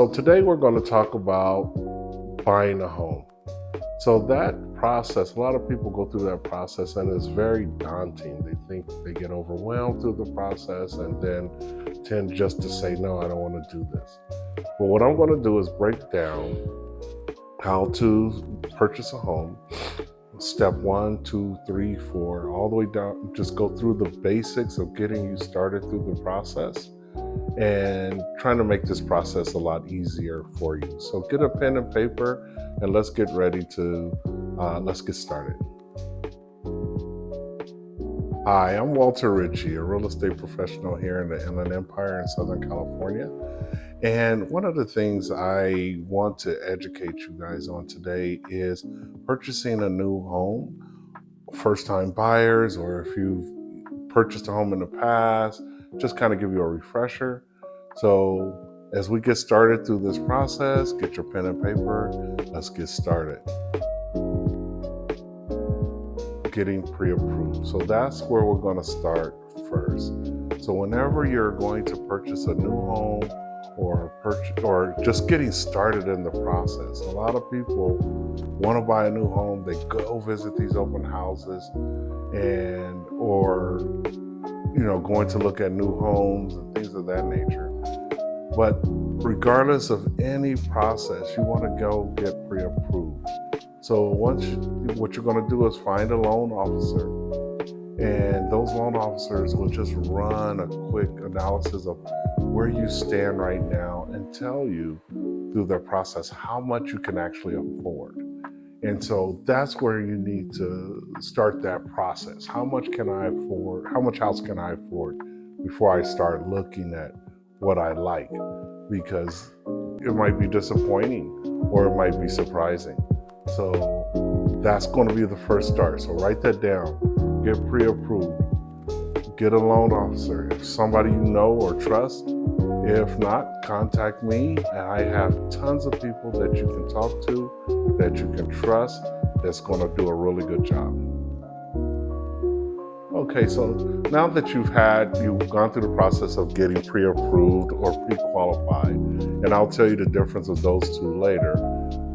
So today we're going to talk about buying a home. So that process, a lot of people go through that process and it's very daunting. They think they get overwhelmed through the process and then tend just to say, no, I don't want to do this. But what I'm going to do is break down how to purchase a home. Step 1, 2, 3, 4, all the way down. Just go through the basics of getting you started through the process and trying to make this process a lot easier for you. So get a pen and paper and let's get ready to, let's get started. Hi, I'm Walter Richie, a real estate professional here in the Inland Empire in Southern California. And one of the things I want to educate you guys on today is purchasing a new home. First-time buyers, or if you've purchased a home in the past, just kind of give you a refresher. So as we get started through this process, get your pen and paper, let's get started. Getting pre-approved. So that's where we're going to start first. So whenever you're going to purchase a new home or just getting started in the process, a lot of people want to buy a new home, they go visit these open houses or going to look at new homes and things of that nature. But regardless of any process, you want to go get pre-approved. So what you're going to do is find a loan officer, and those loan officers will just run a quick analysis of where you stand right now and tell you through their process how much you can actually afford. And so that's where you need to start that process. How much can I afford? How much house can I afford before I start looking at what I like? Because it might be disappointing or it might be surprising. So that's going to be the first start. So write that down. Get pre-approved. Get a loan officer. If somebody you know or trust. If not, contact me, and I have tons of people that you can talk to, that you can trust, that's going to do a really good job. Okay, so now that you've gone through the process of getting pre-approved or pre-qualified, and I'll tell you the difference of those two later,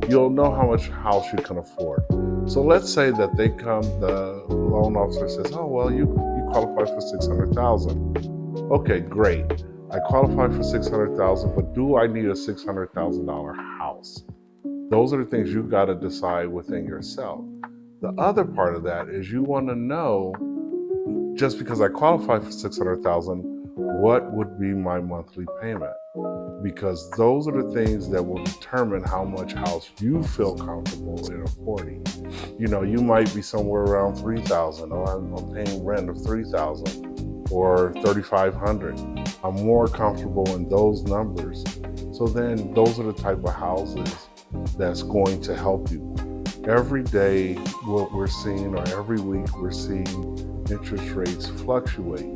you'll know how much house you can afford. So let's say that the loan officer says, oh, well, you qualify for $600,000. Okay, great. I qualify for $600,000, but do I need a $600,000 house? Those are the things you got to decide within yourself. The other part of that is you want to know, just because I qualify for $600,000, what would be my monthly payment? Because those are the things that will determine how much house you feel comfortable in affording. You might be somewhere around $3,000, or I'm paying rent of $3,000 or $3,500. I'm more comfortable in those numbers. So then those are the type of houses that's going to help you. Every day, what we're seeing, or every week, we're seeing interest rates fluctuate.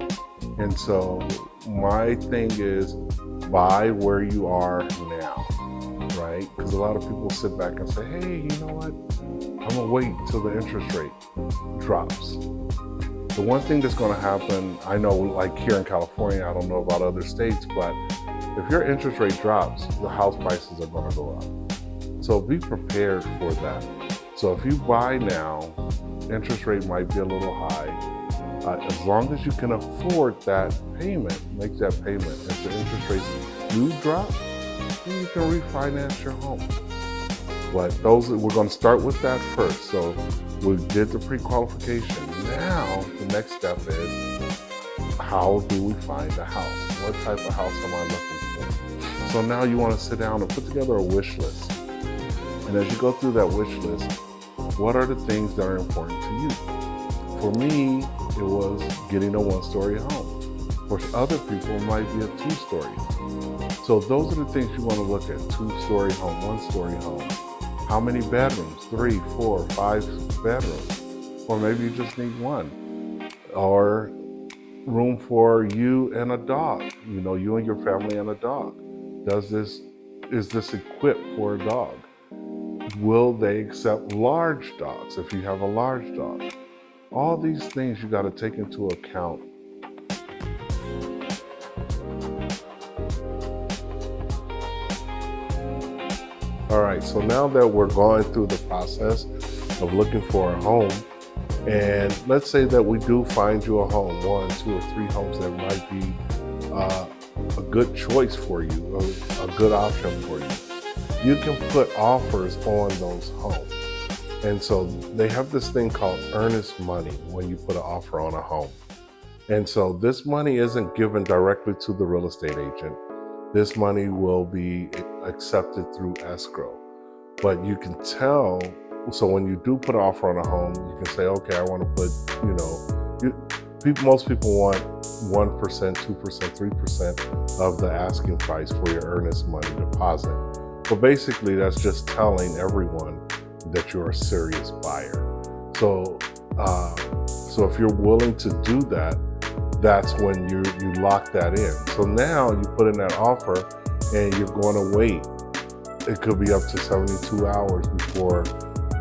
And so my thing is, buy where you are now, right? Because a lot of people sit back and say, hey, you know what? I'm gonna wait till the interest rate drops. The one thing that's gonna happen, I know, like here in California, I don't know about other states, but if your interest rate drops, the house prices are gonna go up. So be prepared for that. So if you buy now, interest rate might be a little high. As long as you can afford that payment, make that payment. If the interest rates do drop, then you can refinance your home. But we're going to start with that first. So we did the pre-qualification. Now the next step is, how do we find a house? What type of house am I looking for? So now you want to sit down and put together a wish list. And as you go through that wish list, what are the things that are important to you? For me, it was getting a one-story home. For other people, it might be a two-story. So those are the things you want to look at: two-story home, one-story home. How many bedrooms? 3, 4, 5 bedrooms. Or maybe you just need one. Or room for you and a dog. You and your family and a dog. Is this equipped for a dog? Will they accept large dogs if you have a large dog? All these things you got to take into account. All right, so now that we're going through the process of looking for a home, and let's say that we do find you a home, 1, 2, or 3 homes that might be a good choice for you, a good option for you. You can put offers on those homes. And so they have this thing called earnest money when you put an offer on a home. And so this money isn't given directly to the real estate agent. This money will be accepted through escrow. But you can tell, so when you do put an offer on a home, you can say, okay, I want to put, most people want 1%, 2%, 3% of the asking price for your earnest money deposit. But basically that's just telling everyone that you're a serious buyer. So if you're willing to do that, that's when you lock that in. So now you put in that offer and you're going to wait. It could be up to 72 hours before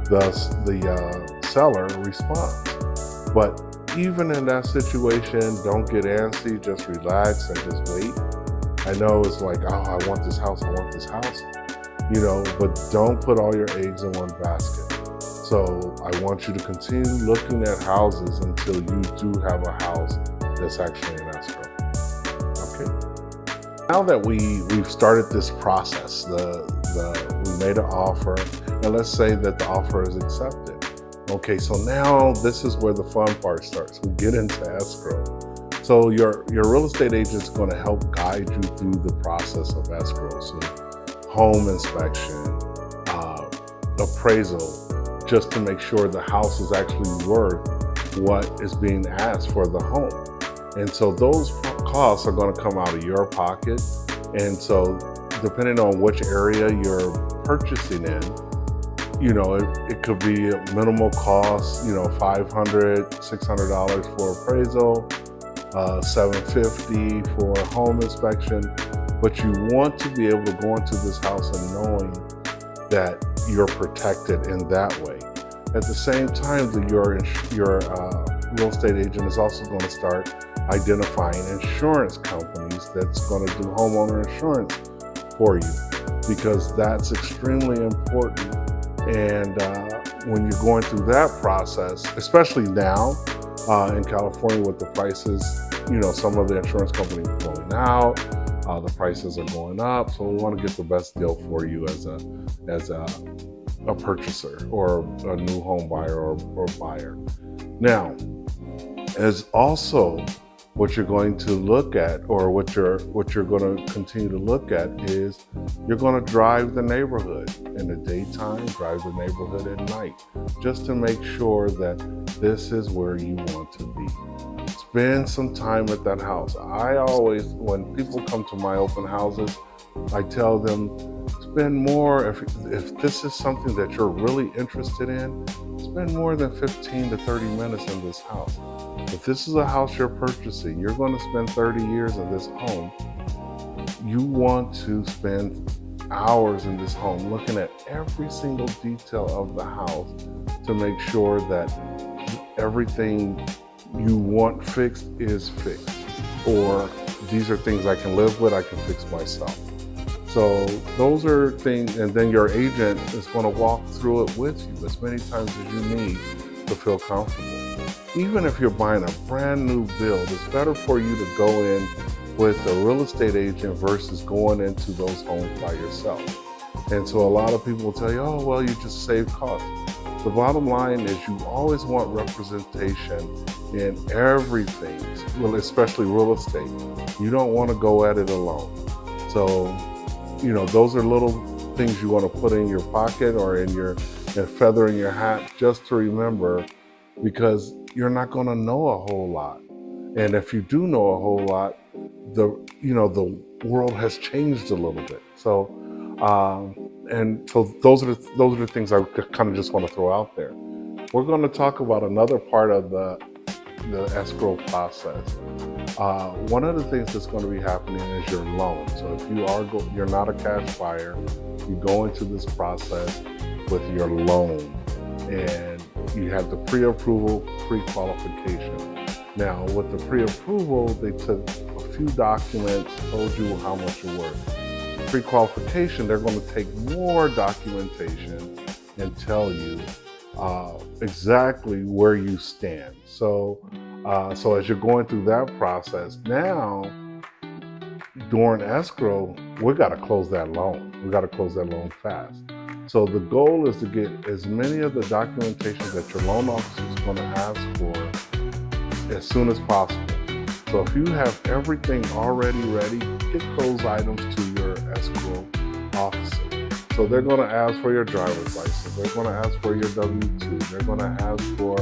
the seller responds. But even in that situation, don't get antsy, just relax and just wait. I know it's like, oh, I want this house, but don't put all your eggs in one basket. So I want you to continue looking at houses until you do have a house that's actually in escrow. Okay. Now that we've started this process, we made an offer, and let's say that the offer is accepted. Okay, so now this is where the fun part starts. We get into escrow. So your real estate agent is going to help guide you through the process of escrow. So home inspection, appraisal, just to make sure the house is actually worth what is being asked for the home. And so those costs are going to come out of your pocket. And so depending on which area you're purchasing in, it could be a minimal cost, $500, $600 for appraisal, $750 for home inspection. But you want to be able to go into this house and knowing that you're protected in that way. At the same time, your real estate agent is also going to start identifying insurance companies that's going to do homeowner insurance for you, because that's extremely important. And when you're going through that process, especially now in California with the prices, some of the insurance companies are going out, the prices are going up. So we want to get the best deal for you as a purchaser or a new home buyer or buyer. Now, as also what you're going to look at, or what you're going to continue to look at, is you're going to drive the neighborhood in the daytime, drive the neighborhood at night, just to make sure that this is where you want to be. Spend some time at that house. I always, when people come to my open houses, I tell them, spend more, if this is something that you're really interested in, spend more than 15 to 30 minutes in this house. If this is a house you're purchasing, you're going to spend 30 years in this home. You want to spend hours in this home looking at every single detail of the house to make sure that everything you want fixed is fixed, or these are things I can live with, I can fix myself. So those are things, and then your agent is going to walk through it with you as many times as you need to feel comfortable. Even if you're buying a brand new build, it's better for you to go in with a real estate agent versus going into those homes by yourself. And so a lot of people will tell you, oh, well, you just save costs. The bottom line is you always want representation in everything, especially real estate. You don't want to go at it alone. So, those are little things you want to put in your pocket or in your feather in your hat, just to remember, because you're not going to know a whole lot. And if you do know a whole lot, the world has changed a little bit. So, so those are the things I kind of just want to throw out there. We're going to talk about another part of the escrow process. One of the things that's going to be happening is your loan. So if you're not a cash buyer, you go into this process with your loan, and you have the pre-approval, pre-qualification. Now, with the pre-approval, they took a few documents, told you how much you're worth. pre-qualification, they're going to take more documentation and tell you exactly where you stand. So as you're going through that process now, during escrow, we got to close that loan. We got to close that loan fast. So the goal is to get as many of the documentation that your loan officer is going to ask for as soon as possible. So if you have everything already ready, get those items to your escrow officer. So they're going to ask for your driver's license. They're going to ask for your W-2. They're going to ask for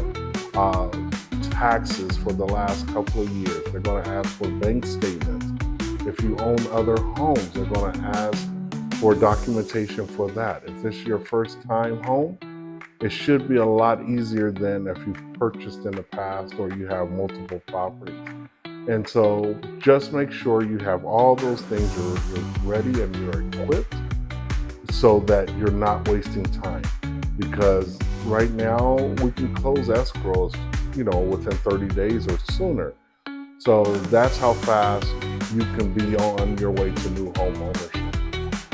taxes for the last couple of years. They're going to ask for bank statements. If you own other homes, they're going to ask for documentation for that. If this is your first time home, it should be a lot easier than if you've purchased in the past or you have multiple properties. And so just make sure you have all those things, you're ready and you're equipped so that you're not wasting time. Because right now we can close escrows, within 30 days or sooner. So that's how fast you can be on your way to new home ownership.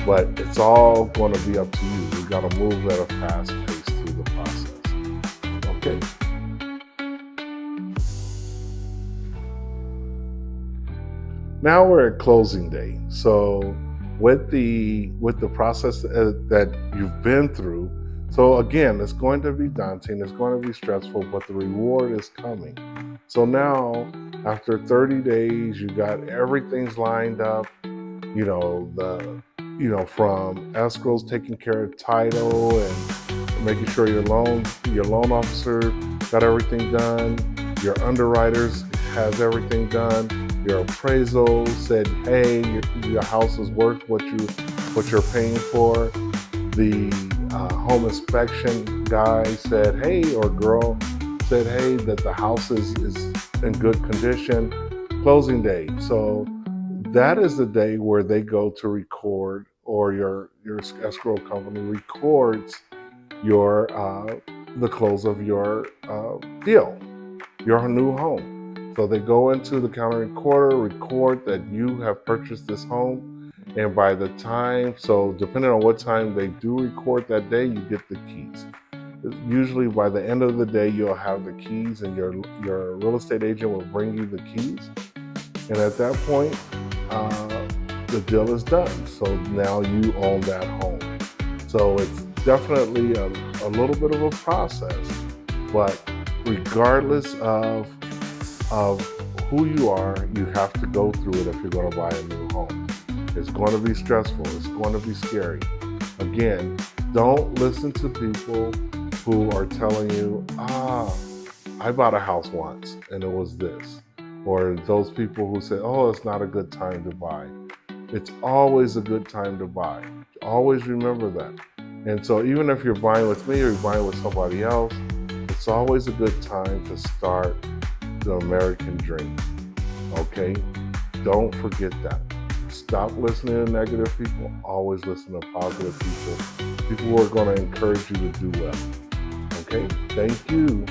But it's all going to be up to you. You got to move at a fast pace through the process. Okay. Now we're at closing day. So with the process that you've been through, so again, it's going to be daunting, it's going to be stressful, but the reward is coming. So now, after 30 days, you got everything's lined up, from escrows taking care of title and making sure your loan officer got everything done, your underwriters has everything done, your appraisal said, hey, your house is worth what you're paying for. The home inspection guy said, hey, or girl said, hey, that the house is in good condition. Closing day. So that is the day where they go to record, or your escrow company records your the close of your deal, your new home. So they go into the county recorder, record that you have purchased this home, and by the time, so depending on what time they do record that day, you get the keys. Usually by the end of the day, you'll have the keys, and your real estate agent will bring you the keys. And at that point, the deal is done. So now you own that home. So it's definitely a little bit of a process, but regardless of who you are, you have to go through it if you're going to buy a new home. It's going to be stressful. It's going to be scary. Again, don't listen to people who are telling you, I bought a house once and it was this. Or those people who say, oh, it's not a good time to buy. It's always a good time to buy. Always remember that. And so even if you're buying with me or you're buying with somebody else, it's always a good time to start the American dream. Okay? Don't forget that. Stop listening to negative people. Always listen to positive people. People who are going to encourage you to do well. Okay? Thank you.